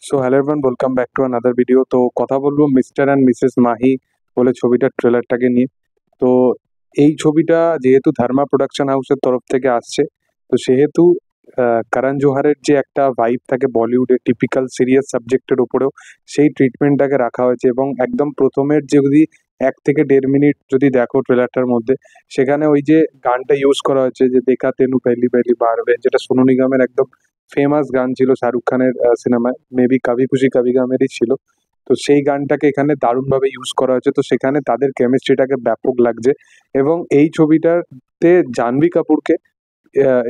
So hello everyone, welcome back to another video. তো কথা বলবো মিস্টার অ্যান্ড মিসেস মাহি বলে ছবিটার ট্রেলারটাকে নিয়ে। তো এই ছবিটা যেহেতু ধর্মা প্রোডাকশন হাউসের তরফ থেকে আসছে, তো সেহেতু করণ জোহারের যে একটা ভাইব থাকে বলিউডের টিপিক্যাল সিরিয়াস সাবজেক্টের উপরেও সেই ট্রিটমেন্টটাকে রাখা হয়েছে। এবং একদম প্রথমের যে যদি 1 থেকে 1.5 মিনিট যদি দেখো ট্রেলারটার মধ্যে, সেখানে ওই যে গানটা ইউজ করা হয়েছে যে দেখা তেনু পেহলি পেহলি বার বে, যেটা সোনু নিগমের একদম ফেমাস গান ছিল শাহরুখ খানের সিনেমায়, মেবি কাভি খুশি কাভি গামেরই ছিল। তো সেই গানটাকে এখানে দারুণভাবে ইউজ করা হয়েছে, তো সেখানে তাদের কেমিস্ট্রিটাকে ব্যাপক লাগছে। এবং এই ছবিটাতে জাহ্নবী কাপুরকে,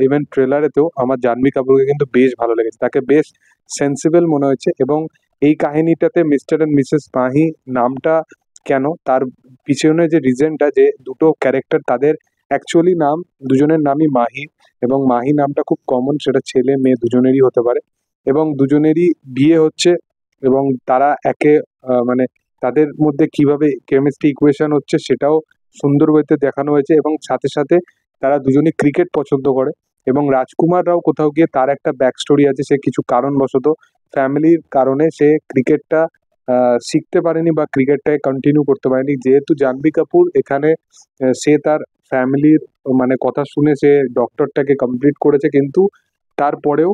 ইভেন ট্রেলারেতেও আমার জাহ্নবী কাপুরকে কিন্তু বেশ ভালো লেগেছে, তাকে বেশ সেন্সিবল মনে হয়েছে। এবং এই কাহিনীটাতে মিস্টার অ্যান্ড মিসেস মাহি নামটা কেন, তার পিছনে যে রিজনটা, যে দুটো ক্যারেক্টার তাদের অ্যাকচুয়ালি নাম, দুজনের নামই মাহি। এবং মাহি নামটা খুব কমন, সেটা ছেলে মেয়ে দুজনেরই হতে পারে। এবং দুজনেরই বিয়ে হচ্ছে, এবং তারা একে মানে তাদের মধ্যে কিভাবে কেমিস্ট্রি ইকুয়েশন হচ্ছে সেটাও সুন্দর ওয়েতে দেখানো হয়েছে। এবং সাথে সাথে তারা দুজনেই ক্রিকেট পছন্দ করে। এবং রাজকুমার রাও কোথাও গিয়ে তার একটা ব্যাক স্টোরি আছে, সে কিছু কারণবশত ফ্যামিলির কারণে সে ক্রিকেটটা শিখতে পারেনি বা ক্রিকেটটাকে কন্টিনিউ করতে পারেনি। যেহেতু জাহ্নবী কাপুর এখানে সে তার ফ্যামিলির মানে কথা শুনে সে ডক্টরটাকে কমপ্লিট করেছে, কিন্তু তারপরেও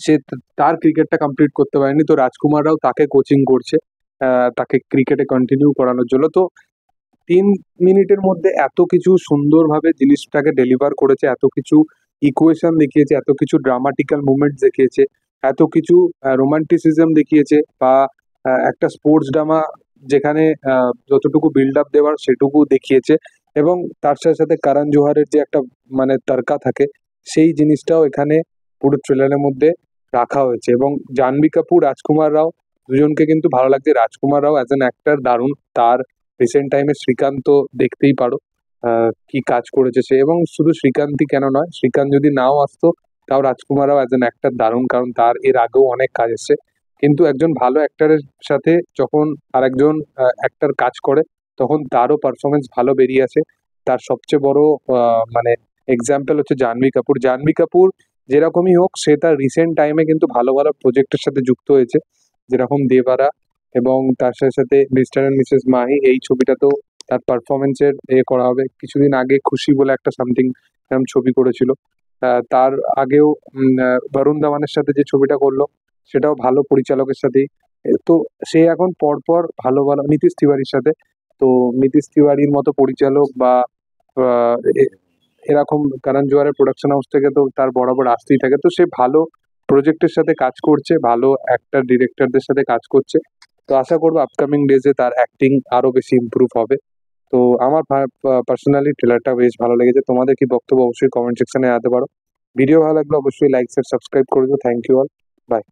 সে তার ক্রিকেটটা কমপ্লিট করতে পারেনি। তো রাজকুমার রাও তাকে কোচিং করছে, তাকে ক্রিকেটে কন্টিনিউ করানোর জন্য। তো 3 মিনিটের মধ্যে এত কিছু সুন্দরভাবে জিনিসটাকে ডেলিভার করেছে, এত কিছু ইকুয়েশন দেখিয়েছে, এত কিছু ড্রামাটিক্যাল মুভমেন্টস দেখিয়েছে, এত কিছু রোমান্টিসিজম দেখিয়েছে, বা একটা স্পোর্টস ড্রামা যেখানে যতটুকু বিল্ড আপ দেওয়ার সেটুকু দেখিয়েছে। এবং তার সাথে সাথে করণ জোহারের যে একটা মানে তড়কা থাকে, সেই জিনিসটাও এখানে পুরো ট্রেলারের মধ্যে রাখা হয়েছে। এবং জাহ্নবী কাপুর, রাজকুমার রাও দুজনকে কিন্তু ভালো লাগছে। রাজকুমার রাও অ্যাজ অ্যান অ্যাক্টর দারুণ, তার রিসেন্ট টাইমে শ্রীকান্ত দেখতেই পারো কি কাজ করেছে সে। এবং শুধু শ্রীকান্তই কেন নয়, শ্রীকান্ত যদি নাও আসতো তাও রাজকুমার রাও অ্যাজ অ্যান অ্যাক্টর দারুণ, কারণ তার এর আগেও অনেক কাজ এসছে। কিন্তু একজন ভালো অ্যাক্টরের সাথে যখন আরেকজন অ্যাক্টর কাজ করে, তখন তারও পারফরমেন্স ভালো বেরিয়ে আসে। তার সবচেয়ে বড় মানে এক্সাম্পল হচ্ছে জাহ্নবী কাপুর। জাহ্নবী কাপুর যেরকমই হোক, সে তার রিসেন্ট টাইমে কিন্তু ভালো ভালো প্রজেক্টের সাথে যুক্ত হয়েছে, যেরকম দেবারা, এবং তার সাথে সাথে মিস্টার অ্যান্ড মিসেস মাহি। এই ছবিটাতেও তার পারফরমেন্সের করা হবে। কিছুদিন আগে খুশি বলে একটা সামথিং এরকম ছবি করেছিল। তার আগেও বরুণ ধাওয়ানের সাথে যে ছবিটা করলো, সেটাও ভালো পরিচালকের সাথেই। তো সে এখন পরপর ভালো ভালো, নীতিশ তিওয়ারির সাথে। তো নীতিশ তিওয়ারির মতো পরিচালক বা আহ, এ- এরকম করণ জোহারের প্রোডাকশন হাউস থেকে তো তার বরাবর আসতেই থাকে। তো সে ভালো প্রজেক্টের সাথে কাজ করছে, ভালো অ্যাক্টর ডিরেক্টরদের সাথে কাজ করছে। তো আশা করবো আপকামিং ডেজে তার অ্যাক্টিং আরো বেশি ইমপ্রুভ হবে। তো আমার পার্সোনালি ট্রেলারটা বেশ ভালো লেগেছে। তোমাদের কি বক্তব্য অবশ্যই কমেন্ট সেকশনে জানাতে পারো। ভিডিও ভালো লাগলে অবশ্যই লাইক শেয়ার সাবস্ক্রাইব করে দিও। Thank you all, by.